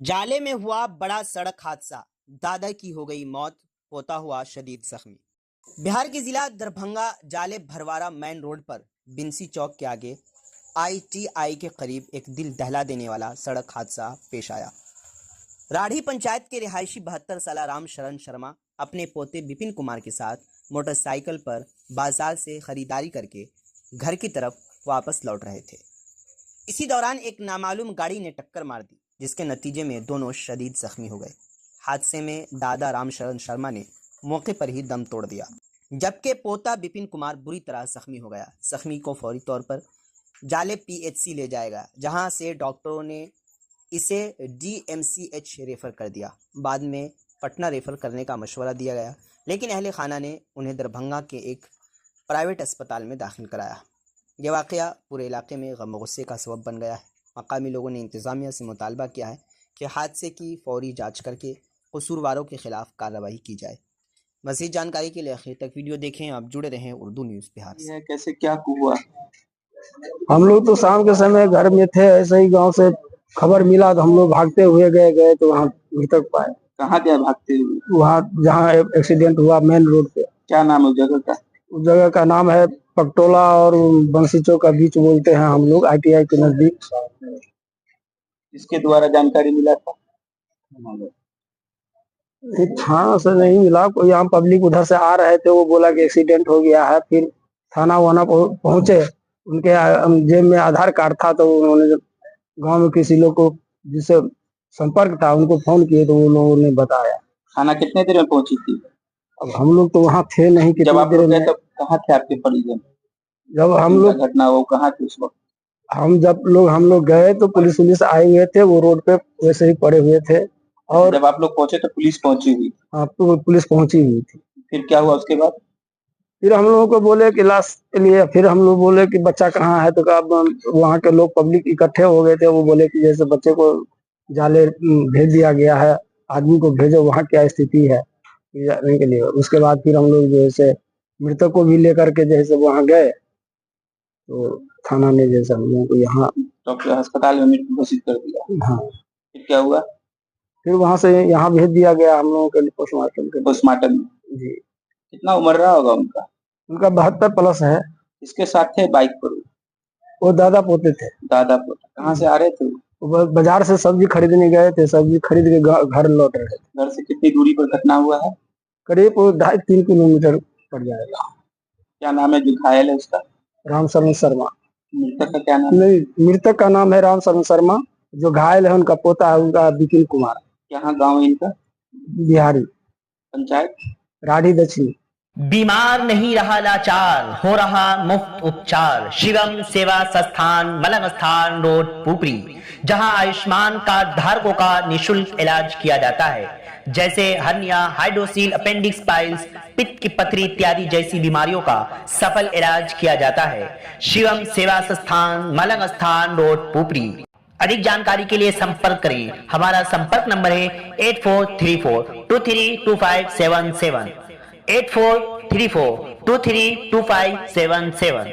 जाले में हुआ बड़ा सड़क हादसा, दादा की हो गई मौत, पोता हुआ शदीद जख्मी। बिहार के जिला दरभंगा जाले भरवारा मेन रोड पर बिंसी चौक के आगे ITI के करीब एक दिल दहला देने वाला सड़क हादसा पेश आया। राढ़ी पंचायत के रिहायशी 72 साल राम शरण शर्मा अपने पोते विपिन कुमार के साथ मोटरसाइकिल पर बाजार से खरीदारी करके घर की तरफ वापस लौट रहे थे। इसी दौरान एक नामालूम गाड़ी ने टक्कर मार दी, जिसके नतीजे में दोनों शदीद जख्मी हो गए। हादसे में दादा राम शरण शर्मा ने मौके पर ही दम तोड़ दिया, जबकि पोता विपिन कुमार बुरी तरह जख्मी हो गया। जख्मी को फौरी तौर पर जाले PHC ले जाएगा, जहां से डॉक्टरों ने इसे DMCH रेफर कर दिया। बाद में पटना रेफर करने का मशवरा दिया गया, लेकिन अहले खाना ने उन्हें दरभंगा के एक प्राइवेट अस्पताल में दाखिल कराया। यह वाक़या पूरे इलाके में गम गुस्से का सबब बन गया है। मकामी लोगों ने इंतज़ामिया से मुतालबा किया है कि हादसे की फौरी जांच करके कसूरवारों के खिलाफ कार्रवाई की जाए। मज़ीद जानकारी के लिए आखिर तक वीडियो देखें। आप जुड़े रहें उर्दू न्यूज़ बिहार से। कैसे क्या हुआ? हम लोग तो शाम के समय घर में थे, ऐसे ही गांव से खबर मिला तो हम लोग भागते हुए गए तो वहाँ मृतक पाए। कहाँ गए भागते हुए? वहाँ जहाँ एक्सीडेंट हुआ मेन रोड पे। क्या नाम है उस जगह का? उस जगह का नाम है पकटोला और बंसी चौक का बीच बोलते हैं हम लोग, ITI के नजदीक। इसके द्वारा जानकारी मिला था? थाना से नहीं मिला, कोई आम पब्लिक उधर से आ रहे थे, वो बोला कि एक्सीडेंट हो गया है। फिर थाना वाना पहुंचे, उनके जेब में आधार कार्ड था तो उन्होंने गांव में किसी लोग को जिससे संपर्क था उनको फोन किए तो वो लोगों ने बताया। थाना कितने देर में पहुंची थी? अब हम लोग तो वहाँ थे नहीं। जब आप लोग गए तब कहाँ थे आपके परिजन? जब हम लोग घटना वो कहाँ थे उस वक्त? हम लोग गए तो पुलिस आए हुए थे, वो रोड पे वैसे ही पड़े हुए थे। और जब आप लोग पहुंचे तो पुलिस पहुंची हुई? हाँ, पुलिस पहुंची हुई थी। फिर क्या हुआ उसके बाद? फिर हम लोगों को बोले कि लाश के लिए, फिर हम लोग बोले कि बच्चा कहाँ है, तो वहाँ के लोग पब्लिक इकट्ठे हो गए थे। वो बोले कि जैसे बच्चे को जाले भेज दिया गया है, आदमी को भेजो, वहाँ क्या स्थिति है जानने के लिए। उसके बाद फिर हम लोग जैसे मृतक को भी लेकर के जैसे वहाँ गए तो थाना ने जैसे हम लोगों को यहाँ डॉक्टर अस्पताल में मृत घोषित कर दिया। हाँ, फिर क्या हुआ? फिर वहाँ से यहाँ भेज दिया गया हम लोगों के पोस्टमार्टम में। जी। कितना उम्र रहा होगा उनका? उनका 72 प्लस है। इसके साथ थे बाइक पर? वो दादा पोते थे। दादा पोते कहाँ से आ रहे थे? बाजार से सब्जी खरीदने गए थे, सब्जी खरीद के घर लौट रहे थे। घर से कितनी दूरी पर घटना हुआ है? करीब 2.5-3 किलोमीटर पड़ जाएगा। क्या नाम है जो घायल है उसका? राम शरण शर्मा। मृतक का क्या नाम? नहीं, मृतक का नाम है राम शरण शर्मा, जो घायल है उनका पोता है, उनका विपिन कुमार। यहाँ गाँव है इनका? बिहारी। पंचायत राढ़ी दक्षिणी। बीमार नहीं रहा लाचार, हो रहा मुफ्त उपचार। शिवम सेवा संस्थान, मलंग स्थान रोड, पुपरी, जहां आयुष्मान कार्ड धारकों का निशुल्क इलाज किया जाता है, जैसे हर्निया, हाइड्रोसील, अपेंडिक्स, पाइल्स, पित्त की पथरी इत्यादि जैसी बीमारियों का सफल इलाज किया जाता है। शिवम सेवा संस्थान, मलंग स्थान रोड, पुपरी। अधिक जानकारी के लिए संपर्क करें। हमारा संपर्क नंबर है 8434232577, 8434232577।